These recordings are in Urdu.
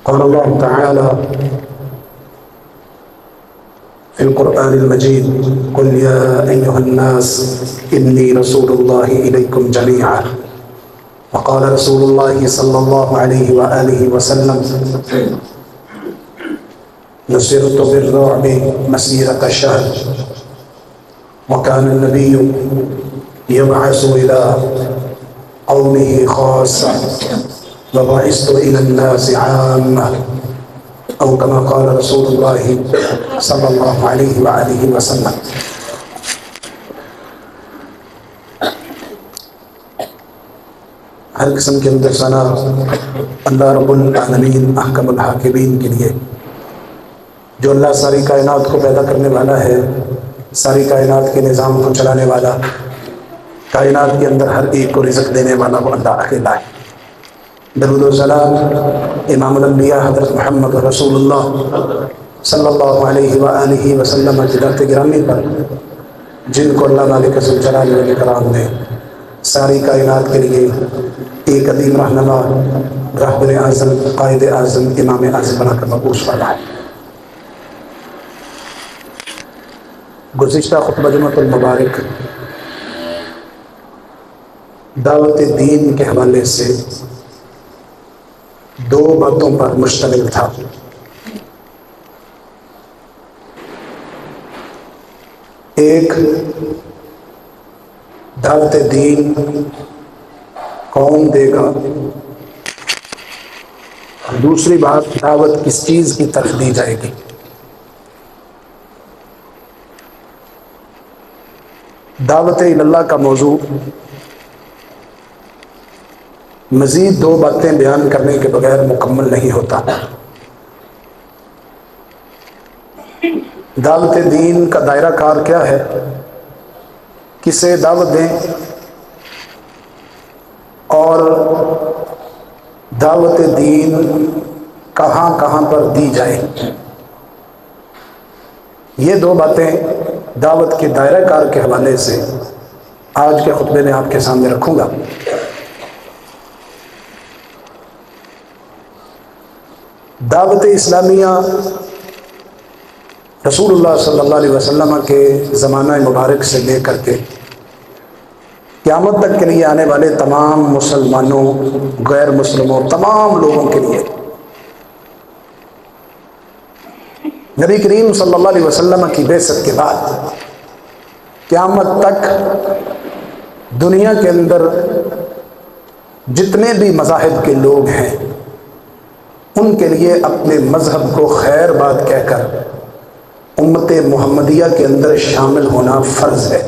قال الله تعالى في القرآن المجيد: قل يا أيها الناس إني رسول الله إليكم جميعا. وقال رسول الله صلى الله عليه وآله وسلم: نصرت بالرعب مسيرة شهر. وكان النبي يبعث إلى قومه خاصة وبعثت إلى الناس عامة، أو كما قال رسول الله صلی اللہ علیہ وآلہ وسلم۔ ہر قسم کے اندر ثنا اللہ رب العالمین احکم الحاکمین کے لیے، جو اللہ ساری کائنات کو پیدا کرنے والا ہے، ساری کائنات کے نظام کو چلانے والا، کائنات کے اندر ہر ایک کو رزق دینے والا وہ اللہ اکیلا ہے۔ درود و سلام امام الانبیاء حضرت محمد رسول اللہ صلی اللہ علیہ وآلہ وسلم کی ذات گرامی پر، جن کو اللہ مالک ذوالجلال والاکرام نے ساری کائنات کے لیے ایک عظیم رہنما، رہبر اعظم، قائد اعظم، امام اعظم بنا کر مبعوث فرمایا۔ گزشتہ خطبہ جمعۃ المبارک دعوت دین کے حوالے سے دو باتوں پر مشتمل تھا۔ ایک، دعوت دین کون دے گا، دوسری بات دعوت کس چیز کی طرف دی جائے گی۔ دعوت اللہ کا موضوع مزید دو باتیں بیان کرنے کے بغیر مکمل نہیں ہوتا۔ دعوت دین کا دائرہ کار کیا ہے، کسے دعوت دیں، اور دعوت دین کہاں کہاں پر دی جائے، یہ دو باتیں دعوت کے دائرہ کار کے حوالے سے آج کے خطبے میں آپ کے سامنے رکھوں گا۔ دعوت اسلامیہ رسول اللہ صلی اللہ علیہ وسلم کے زمانہ مبارک سے لے کر کے قیامت تک کے لیے آنے والے تمام مسلمانوں، غیر مسلموں، تمام لوگوں کے لیے نبی کریم صلی اللہ علیہ وسلم کی بعثت کے بعد قیامت تک دنیا کے اندر جتنے بھی مذاہب کے لوگ ہیں ان کے لیے اپنے مذہب کو خیر بات کہہ کر امت محمدیہ کے اندر شامل ہونا فرض ہے۔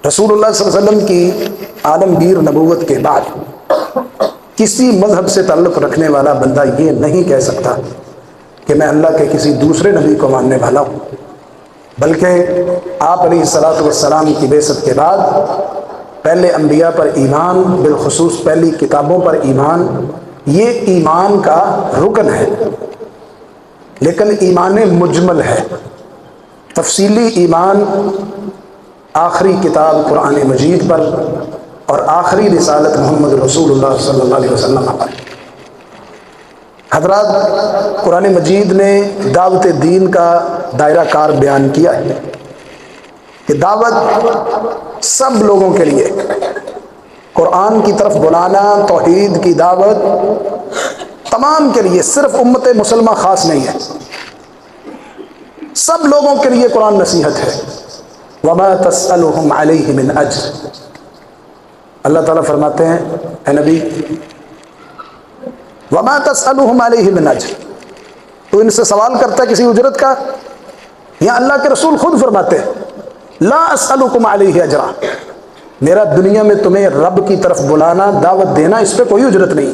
رسول اللہ صلی اللہ علیہ وسلم کی عالمگیر نبوت کے بعد کسی مذہب سے تعلق رکھنے والا بندہ یہ نہیں کہہ سکتا کہ میں اللہ کے کسی دوسرے نبی کو ماننے والا ہوں، بلکہ آپ علیہ الصلوۃ والسلام کی بعثت کے بعد پہلے انبیاء پر ایمان، بالخصوص پہلی کتابوں پر ایمان، یہ ایمان کا رکن ہے، لیکن ایمان مجمل ہے۔ تفصیلی ایمان آخری کتاب قرآن مجید پر اور آخری رسالت محمد رسول اللہ صلی اللہ علیہ وسلم پر۔ حضرات، قرآن مجید نے دعوت دین کا دائرہ کار بیان کیا ہے کہ دعوت سب لوگوں کے لیے، قرآن کی طرف بلانا، توحید کی دعوت تمام کے لیے، صرف امت مسلمہ خاص نہیں ہے، سب لوگوں کے لیے قرآن نصیحت ہے۔ وما تسألهم علیہ من اجر، اللہ تعالیٰ فرماتے ہیں اے نبی وما تسألهم علیہ من اجر، تو ان سے سوال کرتا ہے کسی اجرت کا؟ یا اللہ کے رسول خود فرماتے ہیں لا اسألکم علیہ اجرا، میرا دنیا میں تمہیں رب کی طرف بلانا، دعوت دینا، اس پہ کوئی اجرت نہیں۔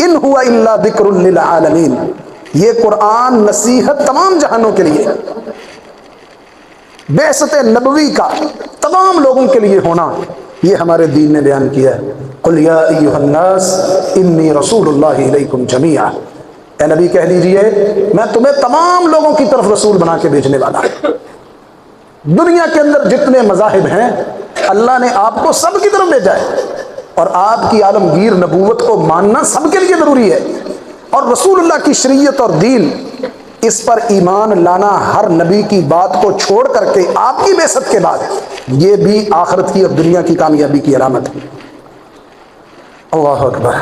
ان ہوا الا ذکر للعالمین، یہ قرآن نصیحت تمام جہانوں کے لیے، بعثت نبوی کا تمام لوگوں کے لیے ہونا، یہ ہمارے دین نے بیان کیا ہے۔ قل یا ایھا الناس انی رسول اللہ الیکم جمیعا، اے نبی کہہ دیجئے میں تمہیں تمام لوگوں کی طرف رسول بنا کے بھیجنے والا ہوں۔ دنیا کے اندر جتنے مذاہب ہیں اللہ نے آپ کو سب کی طرف بھیجا ہے، اور آپ کی عالمگیر نبوت کو ماننا سب کے لیے ضروری ہے، اور رسول اللہ کی شریعت اور دین، اس پر ایمان لانا ہر نبی کی بات کو چھوڑ کر کے آپ کی بعثت کے بعد، یہ بھی آخرت کی اور دنیا کی کامیابی کی علامت ہے۔ اللہ اکبر۔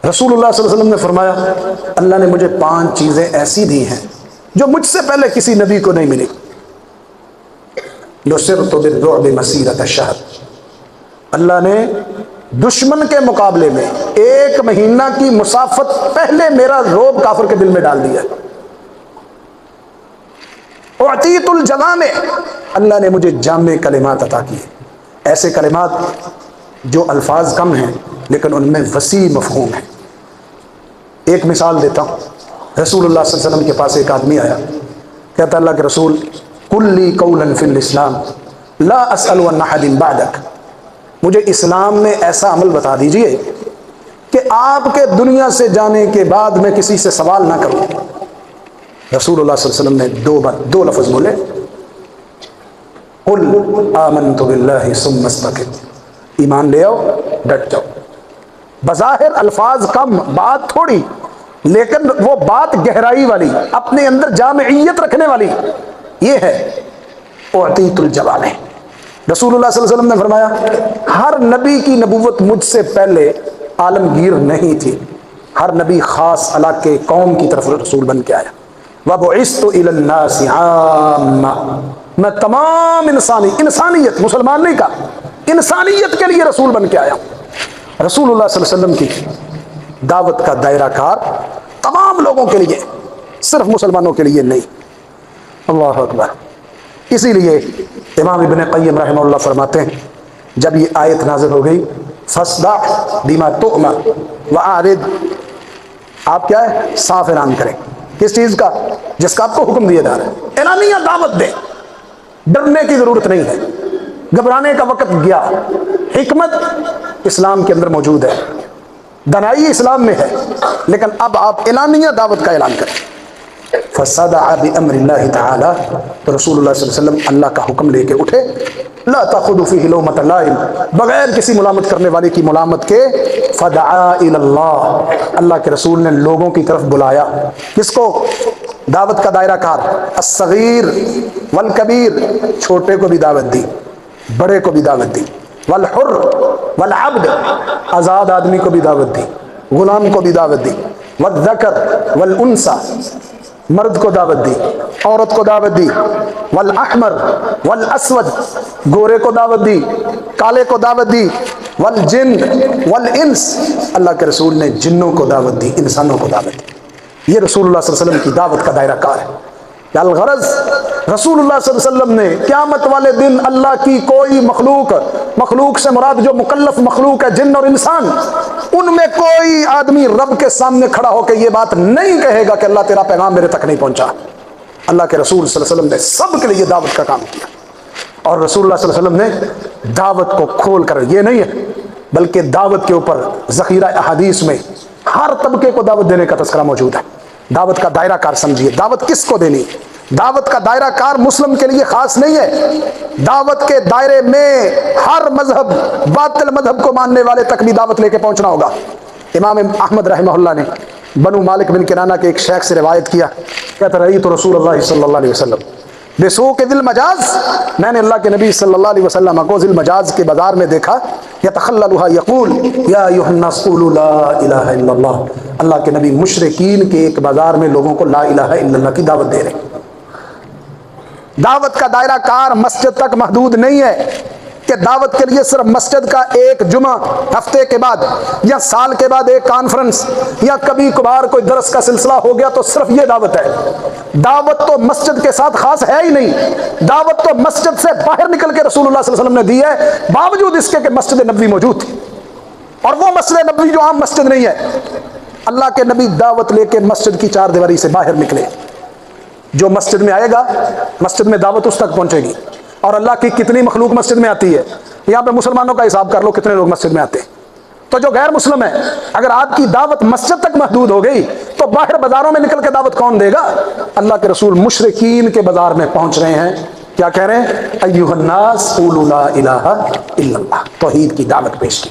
رسول اللہ صلی اللہ علیہ وسلم نے فرمایا اللہ نے مجھے 5 چیزیں ایسی دی ہیں جو مجھ سے پہلے کسی نبی کو نہیں ملی۔ نصرت بالرعب مسیرۃ الشہر، اللہ نے دشمن کے مقابلے میں 1 مہینہ کی مسافت پہلے میرا رعب کافر کے دل میں ڈال دیا۔ اعطیت الجوامع، اللہ نے مجھے جامع کلمات عطا کیے، ایسے کلمات جو الفاظ کم ہیں لیکن ان میں وسیع مفہوم ہے۔ ایک مثال دیتا ہوں، رسول اللہ صلی اللہ علیہ وسلم کے پاس ایک آدمی آیا، کہتا اللہ کے رسول قل لی قولا فی الاسلام لا اسأل عن احد بعدک، مجھے اسلام میں ایسا عمل بتا دیجئے کہ آپ کے دنیا سے جانے کے بعد میں کسی سے سوال نہ کروں۔ رسول اللہ صلی اللہ علیہ وسلم نے 2 لفظ بولے، قل آمنت باللہ ثم استقم، ایمان لے آؤ ڈٹ جاؤ۔ بظاہر الفاظ کم، بات تھوڑی، لیکن وہ بات گہرائی والی، اپنے اندر جامعیت رکھنے والی، یہ ہے اعطیت الجوامع۔ رسول اللہ صلی اللہ علیہ وسلم نے فرمایا ہر نبی کی نبوت مجھ سے پہلے عالمگیر نہیں تھی، ہر نبی خاص علاقے قوم کی طرف رسول بن کے آیا۔ وَبُعِثْتُ إِلَى النَّاسِ عَامَّةً، میں تمام انسانیت، مسلمان نہیں کہا، انسانیت کے لیے رسول بن کے آیا ہوں۔ رسول اللہ صلی اللہ علیہ وسلم کی دعوت کا دائرہ کار تمام لوگوں کے لیے، صرف مسلمانوں کے لیے نہیں۔ اللہ اکبر۔ اسی لیے امام ابن قیم رحمہ اللہ فرماتے ہیں جب یہ آیت نازل ہو گئی فَاصْدَعْ بِمَا تُؤْمَرُ وَأَعْرِضْ، آپ کیا ہے؟ صاف اعلان کریں، کس چیز کا؟ جس کا آپ کو حکم دیا جا رہا ہے، اعلانیہ دعوت دیں، ڈرنے کی ضرورت نہیں ہے، گھبرانے کا وقت گیا۔ حکمت اسلام کے اندر موجود ہے، دنائی اسلام میں ہے، لیکن اب آپ اعلانیہ دعوت کا اعلان کریں۔ فَصَدَعَ بِأَمْرِ اللَّهِ تَعَالَى، تو رسول اللہ صلی اللہ علیہ وسلم اللہ کا حکم لے کے اٹھے، لا تأخذ فيه لومة لائم، بغیر کسی ملامت کرنے والے کی ملامت کے، فدعا الى اللہ، اللہ کے رسول نے لوگوں کی طرف بلایا، کس کو؟ دعوت کا دائرہ کار، الصغیر والکبیر، چھوٹے کو بھی دعوت دی، بڑے کو بھی دعوت دی، والحر والعبد، آزاد آدمی کو بھی دعوت دی، غلام کو بھی دعوت دی، والذکر والانثى، مرد کو دعوت دی، عورت کو دعوت دی، والاحمر والاسود، گورے کو دعوت دی، کالے کو دعوت دی، والجن والانس، اللہ کے رسول نے جنوں کو دعوت دی، انسانوں کو دعوت دی۔ یہ رسول اللہ صلی اللہ علیہ وسلم کی دعوت کا دائرہ کار ہے۔ الغرض رسول اللہ صلی اللہ علیہ وسلم نے قیامت والے دن اللہ کی کوئی مخلوق سے مراد جو مکلف مخلوق ہے، جن اور انسان، ان میں کوئی آدمی رب کے سامنے کھڑا ہو کے یہ بات نہیں کہے گا کہ اللہ تیرا پیغام میرے تک نہیں پہنچا۔ اللہ کے رسول صلی اللہ علیہ وسلم نے سب کے لیے دعوت کا کام کیا، اور رسول اللہ صلی اللہ علیہ وسلم نے دعوت کو کھول کر، یہ نہیں ہے بلکہ دعوت کے اوپر ذخیرہ احادیث میں ہر طبقے کو دعوت دینے کا تذکرہ موجود ہے۔ دعوت کا دائرہ کار سمجھیے، دعوت کس کو دینی؟ دعوت کا دائرہ کار مسلم کے لیے خاص نہیں ہے، دعوت کے دائرے میں ہر مذہب، باطل مذہب کو ماننے والے تک بھی دعوت لے کے پہنچنا ہوگا۔ امام احمد رحمہ اللہ نے بنو مالک بن کنانہ کے ایک شیخ سے روایت کیا، کہتا رہی تو رسول اللہ صلی اللہ علیہ وسلم بسوق ذی المجاز، میں نے اللہ کے نبی صلی اللہ علیہ وسلم کو ذی المجاز کے بازار میں دیکھا، یتخللها یقول یا ایھا الناس قولوا لا الہ الا اللہ، اللہ کے نبی مشرکین کے ایک بازار میں لوگوں کو لا الہ الا اللہ کی دعوت دے رہے۔ دعوت کا دائرہ کار مسجد تک محدود نہیں ہے کہ دعوت کے لیے صرف مسجد کا ایک جمعہ ہفتے کے بعد یا سال کے بعد ایک کانفرنس یا کبھی کبھار کوئی درس کا سلسلہ ہو گیا تو صرف یہ دعوت ہے۔ دعوت تو مسجد کے ساتھ خاص ہے ہی نہیں، دعوت تو مسجد سے باہر نکل کے رسول اللہ صلی اللہ علیہ وسلم نے دی ہے، باوجود اس کے کہ مسجد نبوی موجود تھی، اور وہ مسجد نبوی جو عام مسجد نہیں ہے۔ اللہ کے نبی دعوت لے کے مسجد کی 4 دیواری سے باہر نکلے، جو مسجد میں آئے گا مسجد میں دعوت اس تک پہنچے گی۔ اور اللہ کی کتنی مخلوق مسجد میں آتی ہے، یہاں پہ مسلمانوں کا حساب کر لو کتنے لوگ مسجد میں آتے ہیں۔ تو جو غیر مسلم ہے، اگر آپ کی دعوت مسجد تک محدود ہو گئی تو باہر بازاروں میں نکل کے دعوت کون دے گا؟ اللہ کے رسول مشرکین کے بازار میں پہنچ رہے ہیں، کیا کہہ رہے ہیں؟ ایھا الناس قولوا لا الہ الا اللہ، توحید کی دعوت پیش کی۔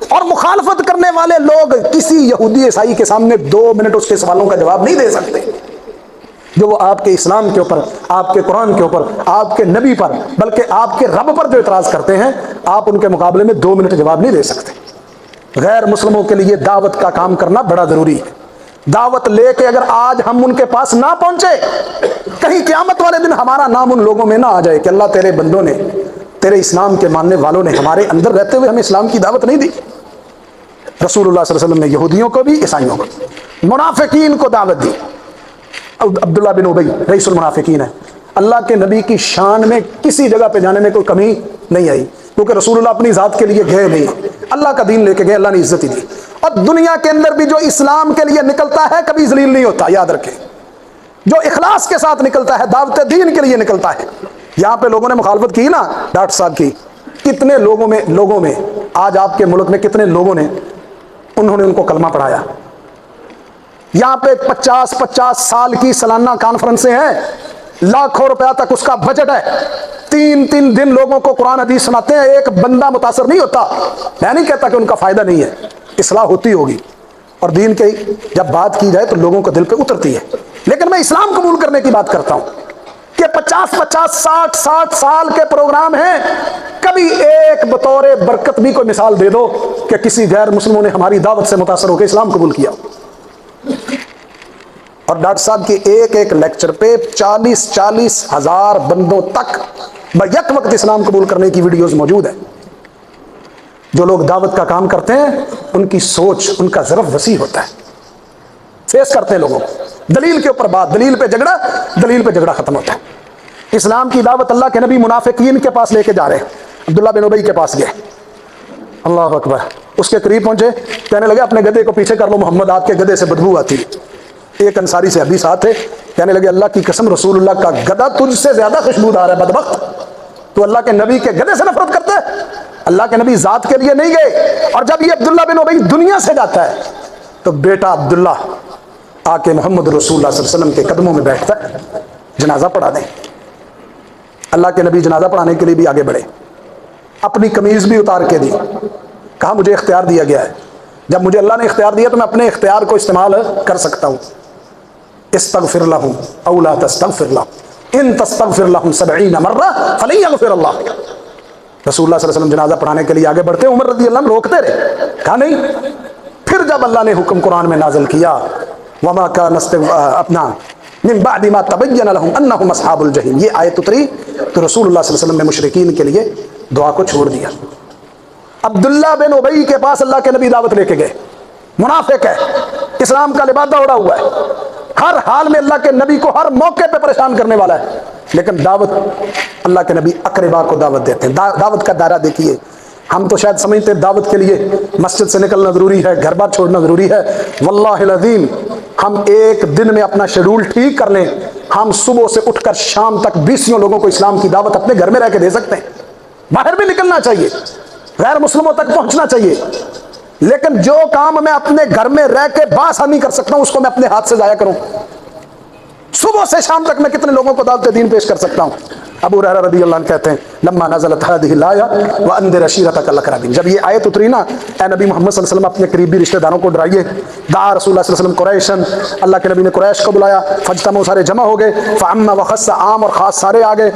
اور مخالفت کرنے والے لوگ کسی یہودی عیسائی کے سامنے 2 منٹ اس کے سوالوں کا جواب نہیں دے سکتے، جو وہ آپ کے اسلام کے اوپر، آپ کے قرآن کے اوپر، آپ کے نبی پر، بلکہ آپ کے رب پر جو اعتراض کرتے ہیں، آپ ان کے مقابلے میں 2 منٹ جواب نہیں دے سکتے۔ غیر مسلموں کے لیے دعوت کا کام کرنا بڑا ضروری ہے۔ دعوت لے کے اگر آج ہم ان کے پاس نہ پہنچے، کہیں قیامت والے دن ہمارا نام ان لوگوں میں نہ آ جائے کہ اللہ تیرے بندوں نے، تیرے اسلام کے ماننے والوں نے ہمارے اندر رہتے ہوئے ہمیں اسلام کی دعوت نہیں دی۔ رسول اللہ صلی اللہ علیہ وسلم نے یہودیوں کو بھی، عیسائیوں کو، منافقین کو دعوت دی۔ عبداللہ بن ابی رئیس المنافقین ہے۔ اللہ کے نبی کی شان میں کسی جگہ پہ جانے میں کوئی کمی نہیں آئی، کیونکہ رسول اللہ اپنی ذات کے لیے گئے نہیں، اللہ کا دین لے کے گئے، اللہ نے عزت ہی دی۔ اور دنیا کے اندر بھی جو اسلام کے لیے نکلتا ہے کبھی ذلیل نہیں ہوتا، یاد رکھیں، جو اخلاص کے ساتھ نکلتا ہے، دعوت دین کے لیے نکلتا ہے۔ یہاں پہ لوگوں نے مخالفت کی نا ڈاکٹر صاحب کی، کتنے لوگوں میں آج آپ کے ملک میں کتنے لوگوں نے انہوں نے ان کو کلمہ پڑھایا۔ یہاں پہ 50 سال کی سالانہ کانفرنسیں ہیں، لاکھوں روپیہ تک اس کا بجٹ ہے، 3 دن لوگوں کو قرآن حدیث سناتے ہیں، ایک بندہ متاثر نہیں ہوتا۔ میں نہیں کہتا کہ ان کا فائدہ نہیں ہے، اصلاح ہوتی ہوگی، اور دین کی جب بات کی جائے تو لوگوں کو دل پہ اترتی ہے، لیکن میں اسلام قبول کرنے کی بات کرتا ہوں کہ 50 60 سال کے پروگرام ہیں، کبھی ایک بطور برکت بھی کوئی مثال دے دو کہ کسی غیر مسلموں نے ہماری دعوت سے متاثر ہو کے اسلام قبول کیا۔ اور ڈاکٹر صاحب کے ایک لیکچر پہ 40 ہزار بندوں تک بیک وقت اسلام قبول کرنے کی ویڈیوز موجود ہیں۔ جو لوگ دعوت کا کام کرتے ہیں ان کی سوچ، ان کا ظرف وسیع ہوتا ہے، فیس کرتے ہیں لوگوں کو، دلیل کے اوپر بات، دلیل پہ جھگڑا ختم ہوتا ہے۔ اسلام کی دعوت اللہ کے نبی منافقین کے پاس لے کے جا رہے ہیں، عبداللہ بن ابی کے پاس گئے، اللہ اکبر، اس کے قریب پہنچے، کہنے لگے اپنے گدھے کو پیچھے کر لو محمد، آپ کے گدھے سے بدبو آتی ہے۔ ایک انصاری سے ابھی ساتھ تھے، کہنے لگے اللہ کی قسم رسول اللہ کا گدھا تجھ سے زیادہ خوشبودار ہے بدبخت، تو اللہ کے نبی کے گدھے سے نفرت کرتا ہے؟ اللہ کے نبی ذات کے لیے نہیں گئے۔ اور جب یہ عبداللہ بن ابی دنیا سے جاتا ہے تو بیٹا عبداللہ آ کے محمد رسول اللہ صلی اللہ علیہ وسلم کے قدموں میں بیٹھتا ہے، جنازہ پڑھا دیں۔ اللہ کے نبی جنازہ پڑھانے کے لیے بھی آگے بڑھے، اپنی قمیض بھی اتار کے دی، کہا مجھے اختیار دیا گیا ہے، جب مجھے اللہ نے اختیار دیا تو میں اپنے اختیار کو استعمال کر سکتا ہوں۔ استغفر لهم او لا تستغفر لهم ان تستغفر لهم 70 مرہ فلن یغفر اللہ۔ رسول اللہ صلی اللہ علیہ وسلم جنازہ پڑھانے کے لیے آگے بڑھتے، عمر رضی اللہ عنہ روکتے رہے، کہا نہیں۔ پھر جب اللہ نے حکم قرآن میں نازل کیا، وما كان اپنا من بعد ما تبین لهم انهم اصحاب الجحیم، یہ آیت اتری تو رسول اللہ صلی اللہ علیہ وسلم نے مشرکین کے لیے دعا کو چھوڑ دیا۔ عبداللہ بن ابی کے پاس اللہ کے نبی دعوت لے کے گئے، منافق ہے، اسلام کا لبادہ اڑا ہوا ہے، ہر حال میں اللہ کے نبی کو ہر موقع پہ پریشان کرنے والا ہے، لیکن دعوت اللہ کے نبی اقربا کو دعوت دیتے ہیں۔ دعوت کا دائرہ دیکھیے، ہم تو شاید سمجھتے ہیں دعوت کے لیے مسجد سے نکلنا ضروری ہے، گھر بار چھوڑنا ضروری ہے۔ واللہ العظیم ہم ایک دن میں اپنا شیڈول ٹھیک کر لیں، ہم صبح سے اٹھ کر شام تک 20 لوگوں کو اسلام کی دعوت اپنے گھر میں رہ کے دے سکتے ہیں۔ باہر بھی نکلنا چاہیے، غیر مسلموں تک پہنچنا چاہیے، لیکن جو کام میں اپنے گھر میں رہ کے بآسانی کر سکتا ہوں اس کو میں اپنے ہاتھ سے ضائع کروں؟ صبح سے شام تک میں کتنے لوگوں کو دعوت دین پیش کر سکتا ہوں؟ ابو ہریرہ رضی اللہ عنہ کہتے ہیں لما نزلت هذه الآية وانذر عشيرتك الأقربين، جب یہ آیت اتری نا، اے نبی محمد صلی اللہ علیہ وسلم اپنے قریبی رشتہ داروں کو ڈرائیے، دعا رسول اللہ صلی اللہ علیہ وسلم قریشن، اللہ کے نبی نے قریش کو بلایا، فاجتمعوا، سارے جمع ہو گئے، فعم وخص، عام اور خاص سارے آ گئے،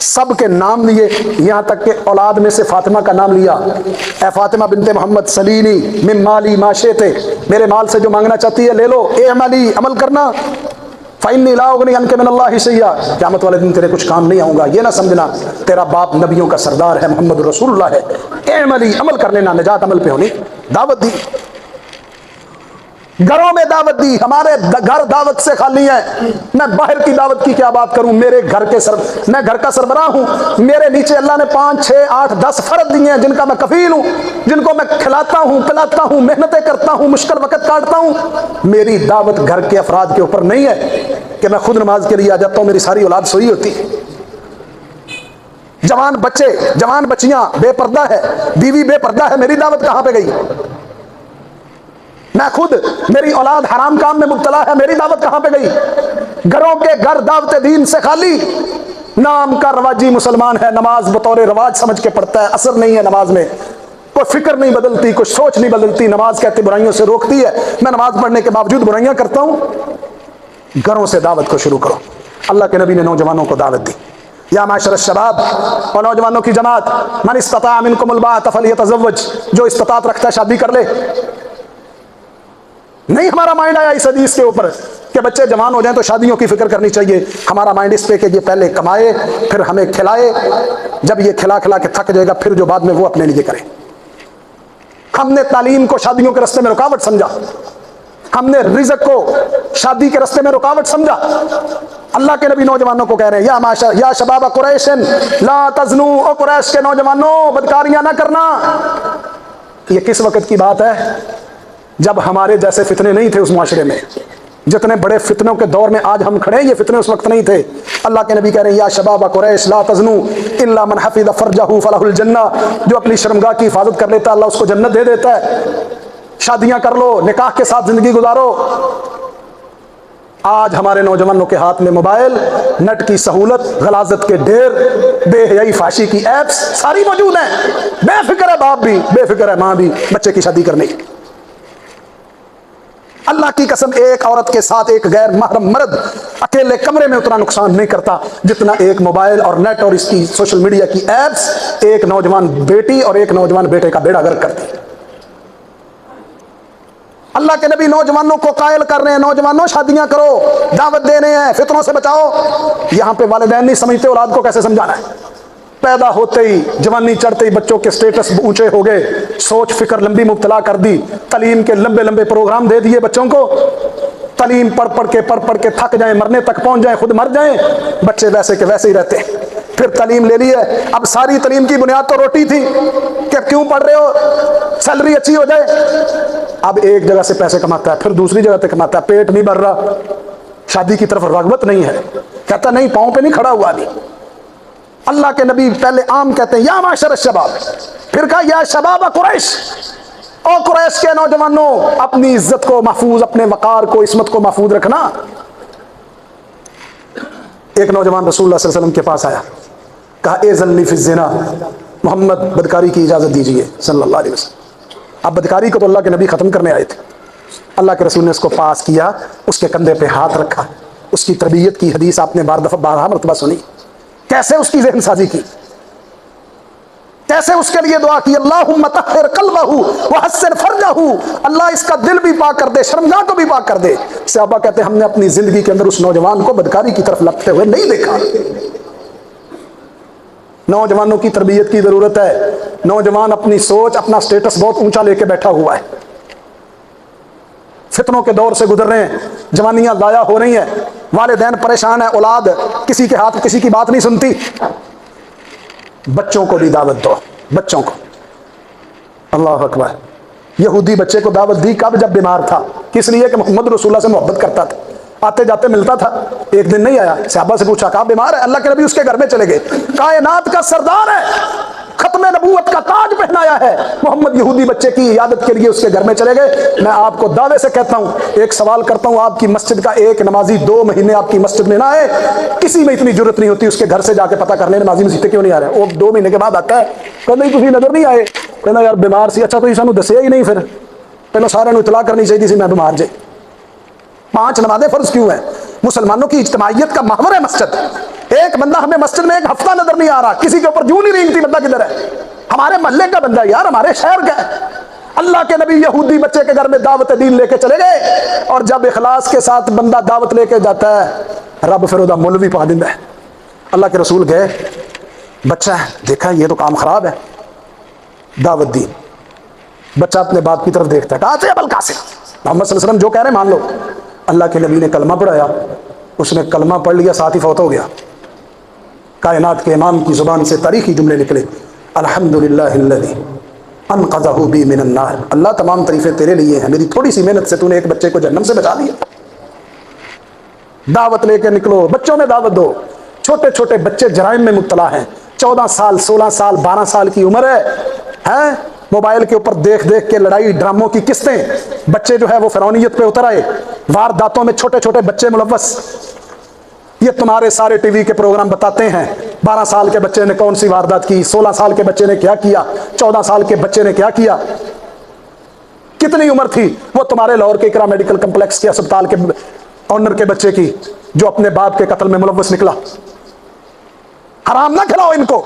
سب کے نام لیے، یہاں تک کہ اولاد میں سے فاطمہ کا نام لیا، اے فاطمہ بنت محمد سلینی من مالی ما شئت، میرے مال سے جو مانگنا چاہتی ہے لے لو، اعملی، عمل کرنا، فإنی لا اغنی عنک من اللہ شیئا، قیامت والے دن تیرے کچھ کام نہیں آؤں گا، یہ نہ سمجھنا تیرا باپ نبیوں کا سردار ہے، محمد رسول اللہ ہے، اعملی، عمل کر لینا، نجات عمل پہ ہونی۔ دعوت دی، گھروں میں دعوت دی، ہمارے گھر دعوت سے خالی ہیں، میں باہر کی دعوت کی کیا بات کروں؟ میں گھر کا سربراہ ہوں، میرے نیچے اللہ نے 5 6 8 10 فرد دیے ہیں جن کا میں کفیل ہوں، جن کو میں کھلاتا ہوں، پلاتا ہوں، محنتیں کرتا ہوں، مشکل وقت کاٹتا ہوں۔ میری دعوت گھر کے افراد کے اوپر نہیں ہے کہ میں خود نماز کے لیے آ جاتا ہوں، میری ساری اولاد سوئی ہوتی، جوان بچے، جوان بچیاں بے پردہ ہے، بیوی بے پردہ ہے، میری دعوت کہاں پہ گئی؟ میں خود، میری اولاد حرام کام میں مبتلا ہے، میری دعوت کہاں پہ گئی؟ گھروں کے گھر دعوت دین سے خالی، نام کا رواجی مسلمان ہے، نماز بطور رواج سمجھ کے پڑھتا ہے، اثر نہیں ہے نماز میں، کوئی فکر نہیں بدلتی، کوئی سوچ نہیں بدلتی، نماز کہتے برائیوں سے روکتی ہے، میں نماز پڑھنے کے باوجود برائیاں کرتا ہوں۔ گھروں سے دعوت کو شروع کرو۔ اللہ کے نبی نے نوجوانوں کو دعوت دی، یا معاشر الشباب، اور نوجوانوں کی جماعت، من استطاع منکم الباءۃ فلیتزوج، جو استطاعت رکھتا ہے شادی کر لے۔ نہیں ہمارا مائنڈ آیا اس حدیث کے اوپر کہ بچے جوان ہو جائیں تو شادیوں کی فکر کرنی چاہیے، ہمارا مائنڈ اس پہ کہ یہ پہلے کمائے پھر ہمیں کھلائے، جب یہ کھلا کھلا کے تھک جائے گا پھر جو بعد میں وہ اپنے لیے کرے۔ ہم نے تعلیم کو شادیوں کے راستے میں رکاوٹ سمجھا، ہم نے رزق کو شادی کے راستے میں رکاوٹ سمجھا۔ اللہ کے نبی نوجوانوں کو کہہ رہے ہیں یا شباب قریش لا تزنوا، او قریش کے نوجوانوں بدکاریاں نہ کرنا۔ یہ کس وقت کی بات ہے؟ جب ہمارے جیسے فتنے نہیں تھے اس معاشرے میں، جتنے بڑے فتنوں کے دور میں آج ہم کھڑے ہیں یہ فتنے اس وقت نہیں تھے۔ اللہ کے نبی کہہ رہے ہیں یا شباب قریش لا تزنوا الا من حفظ فرجہ فلہ الجنہ، جو اپنی شرمگاہ کی حفاظت کر لیتا ہے اللہ اس کو جنت دے دیتا ہے۔ شادیاں کر لو، نکاح کے ساتھ زندگی گزارو۔ آج ہمارے نوجوانوں کے ہاتھ میں موبائل، نیٹ کی سہولت، غلاظت کے ڈھیر، بے حیائی فحشی کی ایپس ساری موجود ہیں، بے فکر ہے باپ بھی، بے فکر ہے ماں بھی بچے کی شادی کرنے کی۔ اللہ کی قسم ایک عورت کے ساتھ ایک غیر محرم مرد اکیلے کمرے میں اتنا نقصان نہیں کرتا جتنا ایک موبائل اور نیٹ اور اس کی سوشل میڈیا کی ایپس ایک نوجوان بیٹی اور ایک نوجوان بیٹے کا بیڑا غرق کرتی۔ اللہ کے نبی نوجوانوں کو قائل کر رہے ہیں، نوجوانوں شادیاں کرو، دعوت دے رہے ہیں، فتنوں سے بچاؤ۔ یہاں پہ والدین نہیں سمجھتے اولاد کو کیسے سمجھانا ہے۔ پیدا ہوتے ہی جوانی چڑھتے ہی بچوں کے سٹیٹس اونچے ہو گئے، سوچ فکر لمبی مبتلا کر دی، تعلیم کے لمبے لمبے پروگرام دے دیے بچوں کو، تعلیم پڑھ پڑھ کے تھک جائیں، مرنے تک پہنچ جائیں، خود مر جائیں، بچے ویسے کے ویسے ہی رہتے ہیں۔ پھر تعلیم لے لی ہے، اب ساری تعلیم کی بنیاد تو روٹی تھی کہ کیوں پڑھ رہے ہو، سیلری اچھی ہو جائے۔ اب ایک جگہ سے پیسے کماتا ہے پھر دوسری جگہ سے کماتا ہے، پیٹ نہیں بھر رہا، شادی کی طرف رغبت نہیں ہے، کہتا نہیں پاؤں پہ نہیں کھڑا ہوا ابھی۔ اللہ کے نبی پہلے عام کہتے ہیں یا معاشر الشباب، پھر کہا یا شباب قریش، او قریش کے نوجوانوں اپنی عزت کو محفوظ، اپنے وقار کو، عصمت کو محفوظ رکھنا۔ ایک نوجوان رسول اللہ صلی اللہ علیہ وسلم کے پاس آیا، کہا اذن لی فی الزنا، محمد بدکاری کی اجازت دیجیے صلی اللہ علیہ وسلم۔ اب بدکاری کو تو اللہ کے نبی ختم کرنے آئے تھے، اللہ کے رسول نے اس کو پاس کیا، اس کے کندھے پہ ہاتھ رکھا، اس کی تربیت کی حدیث آپ نے بارہ مرتبہ سنی، کیسے اس کی ذہن سازی کی، کیسے اس کے لیے دعا کی، اللہم طہر قلبہ وحسن فرجہ، اللہ اس کا دل بھی پاک کر دے، شرمگاہ کو بھی پاک کر دے۔ صحابہ کہتے ہیں ہم نے اپنی زندگی کے اندر اس نوجوان کو بدکاری کی طرف لپتے ہوئے نہیں دیکھا۔ نوجوانوں کی تربیت کی ضرورت ہے۔ نوجوان اپنی سوچ، اپنا سٹیٹس بہت اونچا لے کے بیٹھا ہوا ہے، فتنوں کے دور سے گزر رہے ہیں، جوانیاں ضائع ہو رہی ہیں، والدین پریشان ہیں، اولاد کسی کے ہاتھ کسی کی بات نہیں سنتی۔ بچوں کو بھی دعوت دو، بچوں کو۔ اللہ اکبر، یہودی بچے کو دعوت دی کب؟ جب بیمار تھا، کس لیے کہ محمد رسول اللہ سے محبت کرتا تھا، آتے جاتے ملتا تھا، ایک دن نہیں آیا، صحابہ سے پوچھا کہا بیمار ہے، اللہ کے نبی اس کے گھر میں چلے گئے، کائنات کا سردار ہے، ختم نبوت کا تاج پہنایا ہے، محمد یہودی بچے کی عیادت کے لیے اس کے گھر میں چلے گئے۔ میں آپ کو دعوے سے کہتا ہوں، ایک سوال کرتا ہوں، آپ کی مسجد کا ایک نمازی 2 مہینے آپ کی مسجد میں نہ آئے، کسی میں اتنی ضرورت نہیں ہوتی اس کے گھر سے جا کے پتہ کر لیں نمازی مسجد کیوں نہیں آ رہے، وہ 2 مہینے کے بعد آتا ہے، کہتا نہیں تسی نظر نہیں آئے، کہنا یار بیمار سی، اچھا تو سانو دسیا ہی نہیں، پھر پہلے سارے اطلاع کرنی چاہیے سی میں بیمار جے۔ 5 نمازیں فرض کیوں ہیں؟ مسلمانوں کی اجتماعیت کا محور ہے مسجد۔ ایک بندہ ہمیں مسجد میں 1 ہفتہ نظر نہیں آ رہا، کسی کے اوپر جوں نہیں رینگتی بندہ کدھر ہے، ہمارے محلے کا بندہ یار، ہمارے شہر کا ہے۔ اللہ کے نبی یہودی بچے کے گھر میں دعوت دین لے کے چلے گئے، اور جب اخلاص کے ساتھ بندہ دعوت لے کے جاتا ہے رب پھر وہ مولوی پا دیتا ہے۔ اللہ کے رسول گئے، بچہ ہے، دیکھا یہ تو کام خراب ہے، دعوت دی، بچہ اپنے باپ کی طرف دیکھتا ہے، کہا ابو القاسم، محمد صلی اللہ علیہ وسلم جو کہہ رہے ہیں مان لو۔ اللہ کے نبی نے کلمہ پڑھایا، اس نے کلمہ پڑھ لیا، ساتھ ہی فوت ہو گیا۔ کائنات کے امام کی زبان سے تاریخی جملے نکلے، الحمدللہ الذی انقذہ بی من النار، اللہ تمام تعریفیں تیرے لیے ہیں، میری تھوڑی سی محنت سے تو نے ایک بچے کو جہنم سے بچا دیا۔ دعوت لے کے نکلو، بچوں میں دعوت دو۔ چھوٹے چھوٹے بچے جرائم میں مبتلا ہیں، 14 سال 16 سال 12 سال کی عمر ہے، موبائل کے اوپر دیکھ دیکھ کے لڑائی ڈراموں کی قسطیں، بچے جو ہے وہ فرعونیت پہ اتر آئے، وارداتوں میں چھوٹے چھوٹے بچے ملوث۔ یہ تمہارے سارے ٹی وی کے پروگرام بتاتے ہیں 12 سال کے بچے نے کون سی واردات کی، 16 سال کے بچے نے کیا کیا، 14 سال کے بچے نے کیا کیا، کتنی عمر تھی وہ تمہارے لاہور کے اقرا میڈیکل کمپلیکس کے اسپتال کے آنر کے بچے کی جو اپنے باپ کے قتل میں ملوث نکلا۔ حرام نہ کھلاؤ ان کو،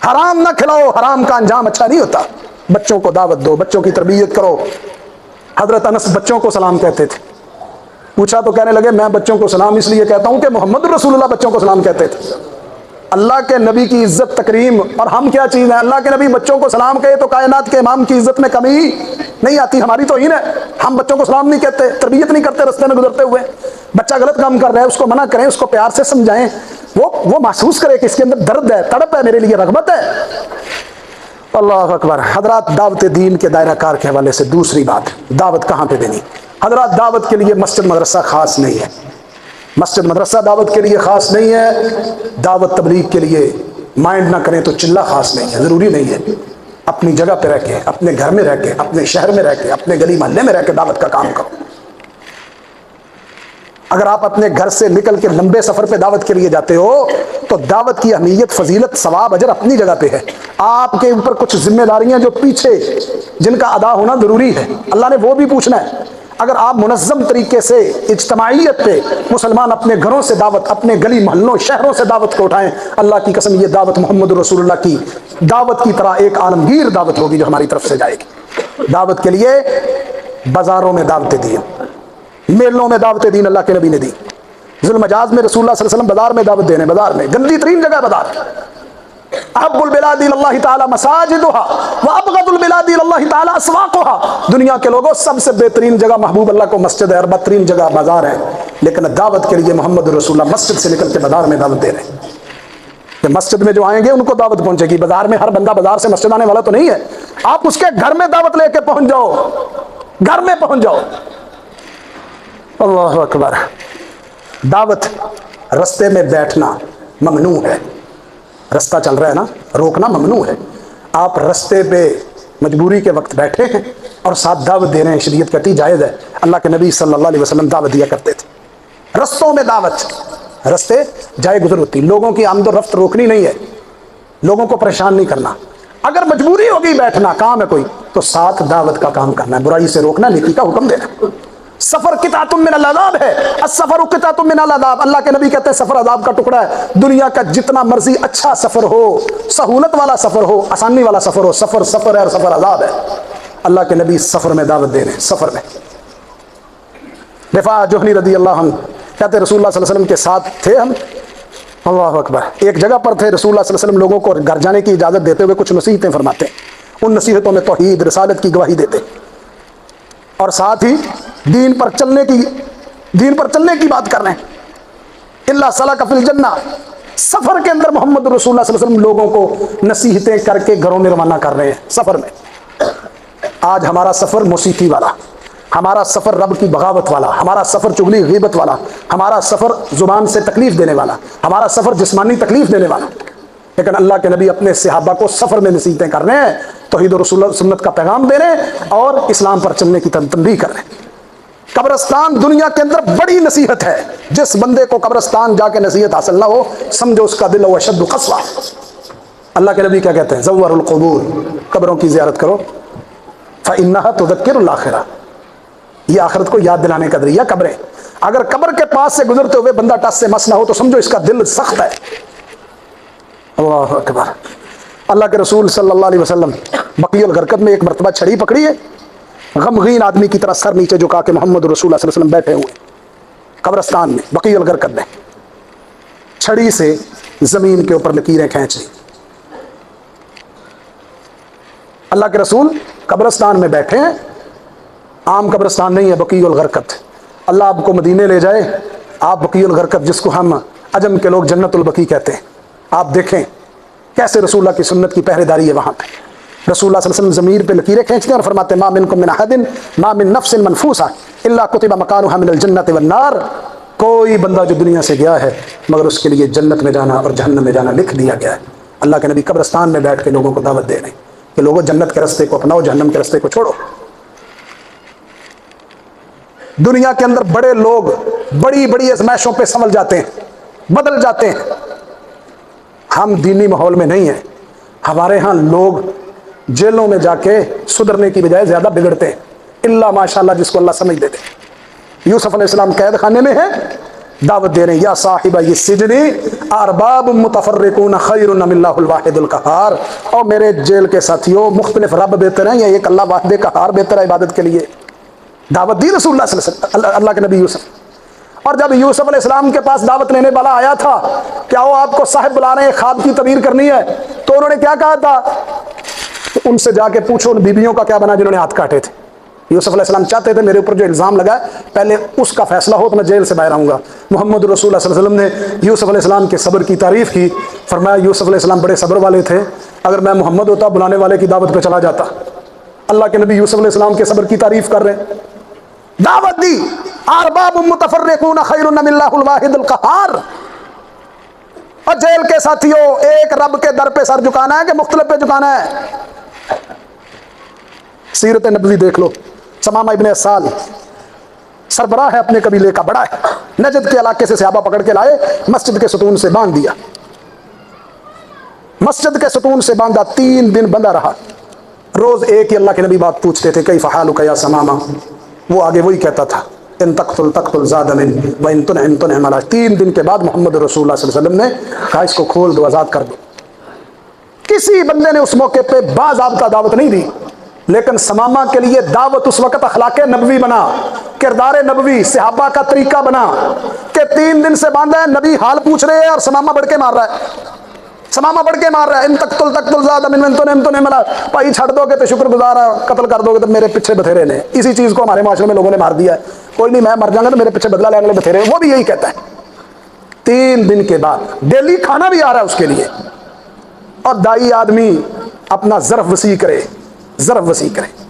حرام نہ کھلاؤ، حرام کا انجام اچھا نہیں ہوتا۔ بچوں کو دعوت دو، بچوں کی تربیت کرو۔ حضرت انس بچوں کو سلام کہتے تھے، پوچھا تو کہنے لگے میں بچوں کو سلام اس لیے کہتا ہوں کہ محمد رسول اللہ بچوں کو سلام کہتے تھے۔ اللہ کے نبی کی عزت تکریم، اور ہم کیا چیز ہیں؟ اللہ کے نبی بچوں کو سلام کہے تو کائنات کے امام کی عزت میں کمی نہیں آتی، ہماری توہین ہے۔ ہم بچوں کو سلام نہیں کہتے، تربیت نہیں کرتے رستے میں گزرتے ہوئے۔ بچہ غلط کام کر رہا ہے اس کو منع کریں، اس کو پیار سے سمجھائیں، وہ محسوس کرے کہ اس کے اندر درد ہے، تڑپ ہے، میرے لیے رغبت ہے۔ اللہ اکبر۔ حضرات دعوت دین کے دائرہ کار کے حوالے سے دوسری بات، دعوت کہاں پہ دینی؟ حضرات دعوت کے لیے مسجد مدرسہ خاص نہیں ہے، مسجد مدرسہ دعوت کے لیے خاص نہیں ہے۔ دعوت تبلیغ کے لیے مائنڈ نہ کریں تو چلہ خاص نہیں ہے، ضروری نہیں ہے۔ اپنی جگہ پہ رہ کے، اپنے گھر میں رہ کے، اپنے شہر میں رہ کے، اپنے گلی محلے میں رہ کے دعوت کا کام کرو۔ اگر آپ اپنے گھر سے نکل کے لمبے سفر پہ دعوت کے لیے جاتے ہو تو دعوت کی اہمیت، فضیلت، ثواب، اجر اپنی جگہ پہ ہے۔ آپ کے اوپر کچھ ذمہ داریاں جو پیچھے جن کا ادا ہونا ضروری ہے، اللہ نے وہ بھی پوچھنا ہے۔ اگر آپ منظم طریقے سے اجتماعیت پہ مسلمان اپنے گھروں سے دعوت، اپنے گلی محلوں شہروں سے دعوت کو اٹھائیں، اللہ کی قسم یہ دعوت محمد رسول اللہ کی دعوت کی طرح ایک عالمگیر دعوت ہوگی جو ہماری طرف سے جائے گی۔ دعوت کے لیے بازاروں میں دعوتیں دی، میلوں میں دعوتیں دین اللہ کے نبی نے دی۔ ذوالمجاز مجاز میں رسول اللہ صلی اللہ علیہ وسلم بازار میں دعوت دینے، بازار میں گندی ترین جگہ بازار۔ احب البلاد اللہ تعالی مساجدها وابغض البلاد اللہ تعالی اسواقها۔ دنیا کے لوگوں سب سے بہترین جگہ محبوب اللہ کو مسجد ہے اور بدترین جگہ بازار ہے، لیکن دعوت کے لیے محمد رسول اللہ مسجد سے نکل کے بازار میں دعوت دے رہے ہیں کہ مسجد میں جو آئیں گے ان کو دعوت پہنچے گی۔ بازار میں ہر بندہ بازار سے مسجد آنے والا تو نہیں ہے، آپ اس کے گھر میں دعوت لے کے پہنچ جاؤ، گھر میں پہنچ جاؤ۔ اللہ اکبر۔ دعوت رستے میں بیٹھنا ممنوع ہے، رستہ چل رہا ہے نا، روکنا ممنوع ہے۔ آپ رستے پہ مجبوری کے وقت بیٹھے ہیں اور ساتھ دعوت دے رہے ہیں، شریعت کہتی جائز ہے۔ اللہ کے نبی صلی اللہ علیہ وسلم دعوت دیا کرتے تھے۔ رستوں میں دعوت، رستے جائے گزر ہوتی، لوگوں کی آمد و رفت روکنی نہیں ہے، لوگوں کو پریشان نہیں کرنا۔ اگر مجبوری ہوگی بیٹھنا، کام ہے کوئی، تو ساتھ دعوت کا کام کرنا ہے، برائی سے روکنا، نیکی کا حکم دینا۔ سفر قطعۃ من العذاب ہے، السفر قطعۃ من العذاب۔ اللہ کے نبی کہتے ہیں سفر عذاب کا ٹکڑا ہے۔ دنیا کا جتنا مرضی اچھا سفر ہو، سہولت والا سفر ہو، آسانی والا سفر ہو، سفر سفر ہے اور سفر عذاب ہے۔ اللہ کے نبی سفر میں دعوت دے رہے ہیں، سفر میں۔ رفاعہ جوہنی رضی اللہ عنہ کہتے رسول اللہ صلی اللہ علیہ وسلم کے ساتھ تھے ہم، اللہ اکبر، ایک جگہ پر تھے، رسول اللہ صلی اللہ علیہ وسلم لوگوں کو گھر جانے کی اجازت دیتے ہوئے کچھ نصیحتیں فرماتے ہیں، ان نصیحتوں میں توحید، رسالت کی گواہی دیتے اور ساتھ ہی دین پر چلنے کی بات کر رہے ہیں۔ اللہ سلک فی الجنہ، سفر کے اندر محمد رسول اللہ صلی اللہ علیہ وسلم لوگوں کو نصیحتیں کر کے گھروں میں روانہ کر رہے ہیں سفر میں۔ آج ہمارا سفر موسیقی والا، ہمارا سفر رب کی بغاوت والا، ہمارا سفر چغلی غیبت والا، ہمارا سفر زبان سے تکلیف دینے والا، ہمارا سفر جسمانی تکلیف دینے والا۔ لیکن اللہ کے نبی اپنے صحابہ کو سفر میں نصیحتیں کر رہے ہیں، توحید و رسول سنت کا پیغام دے رہے ہیں اور اسلام پر چلنے کی تنبیہ کر رہے ہیں۔ قبرستان دنیا کے اندر بڑی نصیحت ہے، جس بندے کو قبرستان جا کے نصیحت حاصل نہ ہو، سمجھو اس کا دل ہو اشد قسوہ۔ اللہ کے نبی کیا کہتے ہیں؟ زور القبور، قبروں کی زیارت کرو، فإنها تذکر الآخرہ، یہ آخرت کو یاد دلانے کا ذریعہ قبریں۔ اگر قبر کے پاس سے گزرتے ہوئے بندہ ٹس سے مس نہ ہو تو سمجھو اس کا دل سخت ہے۔ اللہ اکبر۔ اللہ کے رسول صلی اللہ علیہ وسلم بقیع الغرقد میں ایک مرتبہ چھڑی پکڑی ہے، غمگین آدمی کی طرح سر نیچے جھکا کے محمد رسول اللہ صلی اللہ علیہ وسلم بیٹھے ہوئے قبرستان میں، بقیع الغرقد میں، چھڑی سے زمین کے اوپر لکیریں کھینچ لی۔ اللہ کے رسول قبرستان میں بیٹھے ہیں، عام قبرستان نہیں ہے، بقیع الغرقد۔ اللہ آپ کو مدینے لے جائے، آپ بقیع الغرقد جس کو ہم عجم کے لوگ جنت البقیع کہتے ہیں، آپ دیکھیں کیسے رسول اللہ کی سنت کی پہرے داری ہے وہاں پہ۔ رسول اللہ صلی اللہ علیہ وسلم زمین پہ لکیریں کھینچتے ہیں اور فرماتے ہیں ما منکم من احد ما من نفس منفوسہ الا کتب مکانها من الجنت والنار۔ کوئی بندہ جو دنیا سے گیا ہے مگر اس کے لیے جنت میں جانا اور جہنم میں جانا لکھ دیا گیا ہے۔ اللہ کے نبی قبرستان میں بیٹھ کے لوگوں کو دعوت دے رہے ہیں کہ لوگوں جنت کے راستے کو اپناؤ، جہنم کے راستے کو چھوڑو۔ دنیا کے اندر بڑے لوگ بڑی بڑی ازمائشوں پہ سنبھل جاتے ہیں، بدل جاتے ہیں، ہم دینی ماحول میں نہیں ہیں. ہمارے ہاں لوگ جیلوں میں جا کے سدھرنے کی بجائے زیادہ بگڑتے ہیں. اللہ ماشاءاللہ جس کو اللہ سمجھ دیتے. یوسف علیہ السلام قید خانے میں ہیں, دعوت دے رہے ہیں, یا صاحب السجن ارباب متفرقون خیر ام اللہ الواحد القہار. اور میرے جیل کے ساتھیوں, مختلف رب بہتر ہیں یا ایک اللہ واحد قہار بہتر ہے عبادت کے لیے؟ دعوت دی رسول اللہ صلی اللہ علیہ وسلم, اللہ کے نبی یوسف. اور جب یوسف علیہ السلام کے پاس دعوت لینے والا آیا تھا کہ آؤ آپ کو صاحب بلا رہے ہیں, خواب کی تعبیر کرنی ہے, تو انہوں نے کیا کہا تھا؟ ان سے جا کے پوچھو ان بیویوں کا کیا بنا جنہوں نے ہاتھ کاٹے تھے. یوسف علیہ السلام چاہتے تھے میرے اوپر جو الزام لگا ہے پہلے اس کا فیصلہ ہو تو میں جیل سے باہر آؤں گا. محمد رسول اللہ صلی اللہ علیہ وسلم نے یوسف علیہ السلام کے صبر کی تعریف کی. فرمایا یوسف علیہ السلام بڑے صبر والے تھے, اگر میں محمد ہوتا بلانے والے کی دعوت پہ چلا جاتا. اللہ کے نبی یوسف علیہ السلام کے صبر کی تعریف کر رہے ہیں. دعوت دی, ارباب متفرقون خیر ام اللہ الواحد القہار. اور جیل کے ساتھیوں, ایک رب کے در پہ سر جھکانا ہے کہ مختلف پہ جھکانا ہے؟ سیرت نبوی دیکھ لو. سمامہ ابن اسال سربراہ ہے اپنے قبیلے کا, بڑا ہے, نجد کے علاقے سے صحابہ پکڑ کے لائے, مسجد کے ستون سے باندھ دیا. مسجد کے ستون سے باندھا, 3 دن بندہ رہا. روز ایک ہی اللہ کے نبی بات پوچھتے تھے, کیف حالک یا سمامہ؟ وہ آگے وہی کہتا تھا, ان تقتل تقتل زاد من وان تنعم تنعم علی. 3 دن کے بعد محمد رسول اللہ صلی اللہ علیہ وسلم نے کہا اس کو کھول دو, آزاد کر دو. کسی بندے نے اس موقع پہ باضابطہ دعوت نہیں دی, لیکن سمامہ کے لیے دعوت اس وقت اخلاق نبوی بنا, کردار نبوی, صحابہ کا طریقہ بنا کہ 3 دن سے باندھا ہے, نبی حال پوچھ رہے ہیں اور سمامہ بڑھ کے مار رہا ہے. سمامہ بڑھ کے مار رہا ہے, ان تقتل تقتل زاد من وان تنعم تنعم علی. بھائی چھڑ دو گے تو شکر گزار, قتل کر دو گے تو میرے پیچھے بتھیرے نے. اسی چیز کو ہمارے معاشرے میں لوگوں نے مار دیا ہے, کوئی نہیں میں مر جاؤں گا تو میرے پیچھے بدلہ لینے والے بتھیرے. وہ بھی یہی کہتا ہے. 3 دن کے بعد ڈیلی کھانا بھی آ رہا ہے اس کے لیے. اور دائی آدمی اپنا ظرف وسیع کرے, ظرف وسیع کرے.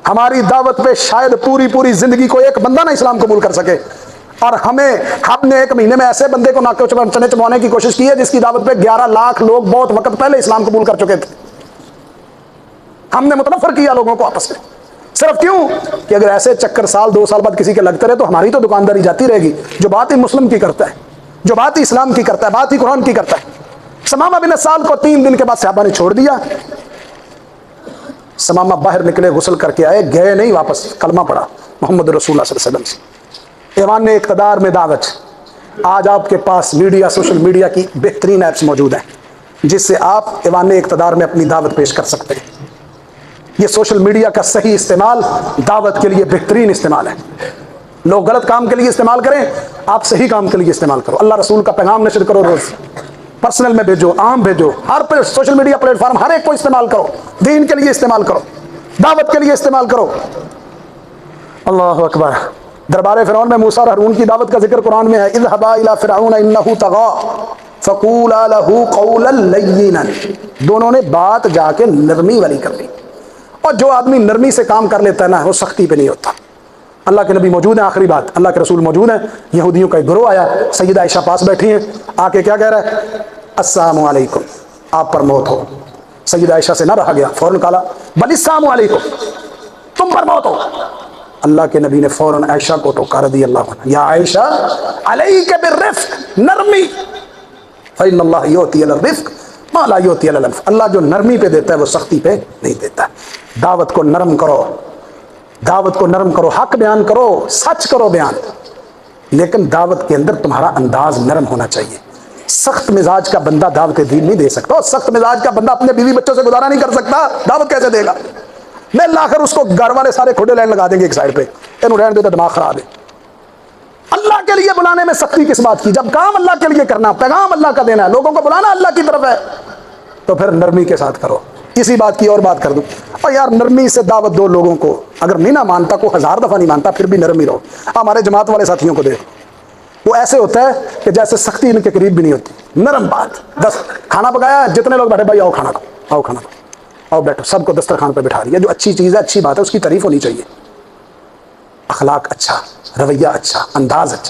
ہماری دعوت پہ شاید پوری زندگی کو ایک بندہ نہ اسلام قبول کر سکے, اور ہم نے 1 مہینے میں ایسے بندے کو ناکے چنے چبانے کی کوشش کی ہے جس کی دعوت پہ 11 لاکھ لوگ بہت وقت پہلے اسلام قبول کر چکے تھے. ہم نے متنفر کیا لوگوں کو آپس میں. صرف کیوں کہ اگر ایسے چکر سال 2 سال بعد کسی کے لگتے رہے تو ہماری تو دکانداری جاتی رہے گی. جو بات ہی مسلم کی کرتا ہے, جو بات ہی اسلام کی کرتا ہے, بات ہی قرآن کی کرتا ہے. سمامہ بن اسال کو 3 دن کے بعد صحابہ نے چھوڑ دیا. سمامہ باہر نکلے, غسل کر کے آئے, گئے نہیں واپس, کلمہ پڑا محمد رسول اللہ صلی اللہ علیہ وسلم سے. ایوان اقتدار میں دعوت. آج آپ کے پاس میڈیا, سوشل میڈیا کی بہترین ایپس موجود ہیں جس سے آپ ایوان اقتدار میں اپنی دعوت پیش کر سکتے ہیں. یہ سوشل میڈیا کا صحیح استعمال دعوت کے لیے بہترین استعمال ہے. لوگ غلط کام کے لیے استعمال کریں, آپ صحیح کام کے لیے استعمال کرو. اللہ رسول کا پیغام نشر کرو, روز پرسنل میں بھیجو, عام بھیجو, ہر پہ سوشل میڈیا پلیٹ فارم ہر ایک کو استعمال کرو, دین کے لیے استعمال کرو, دعوت کے لیے استعمال کرو. اللہ اکبر. دربار فرعون میں موسیٰ اور ہارون کی دعوت کا ذکر قرآن میں ہے. اذهبا الى فرعون انه طغى فقولا له قولا لینا. دونوں نے بات جا کے نرمی والی کر لی. اور جو آدمی نرمی سے کام کر لیتا ہے نا, وہ سختی پہ نہیں ہوتا. اللہ کے نبی موجود ہیں, آخری بات, اللہ کے رسول موجود ہیں. یہودیوں کا ایک گروہ آیا, سیدہ عائشہ پاس بیٹھی ہیں, آ کے کیا کہہ رہا ہے؟ السلام علیکم, آپ پر موت ہو. سیدہ عائشہ سے نہ رہا گیا, فوراً کہا بل السلام علیکم, تم پر موت ہو. اللہ کے نبی نے فوراً عائشہ کو ٹوکا رضی اللہ عنہ, یا عائشہ علیک بالرفق, نرمی, فإن اللہ یؤتی علی الرفق ما لا یؤتی علی العنف. اللہ جو نرمی پہ دیتا ہے وہ سختی پہ نہیں دیتا. دعوت کو نرم کرو, دعوت کو نرم کرو, حق بیان کرو, سچ کرو بیان, لیکن دعوت کے اندر تمہارا انداز نرم ہونا چاہیے. سخت مزاج کا بندہ دعوت دین نہیں دے سکتا. سخت مزاج کا بندہ اپنے بیوی بچوں سے گزارا نہیں کر سکتا, دعوت کیسے دے گا؟ میں لا کر اس کو گھر والے سارے کھڈے لائن لگا دیں گے ایک سائڈ پہ, تینوں رہن دے تو دماغ خراب ہے. اللہ کے لیے بلانے میں سختی کس بات کی؟ جب کام اللہ کے لیے کرنا, پیغام اللہ کا دینا ہے, لوگوں کو بلانا اللہ کی طرف ہے, تو پھر نرمی کے ساتھ کرو. اسی بات کی اور بات کر دوں, اور یار نرمی سے دعوت دو لوگوں کو. اگر نہیں نہ مانتا, کو 1000 دفعہ نہیں مانتا, پھر بھی نرمی رہو. ہمارے جماعت والے ساتھیوں کو دیکھو, وہ ایسے ہوتا ہے کہ جیسے سختی ان کے قریب بھی نہیں ہوتی. نرم بات, 10 کھانا پکایا, جتنے لوگ بیٹھے, بھائی آؤ کھانا کھاؤ, آؤ کھانا کھاؤ, آؤ بیٹھو, سب کو دسترخوان پہ بٹھا دیا. جو اچھی چیز ہے, اچھی بات ہے, اس کی تعریف ہونی چاہیے. اخلاق اچھا, رویہ اچھا, انداز اچھا.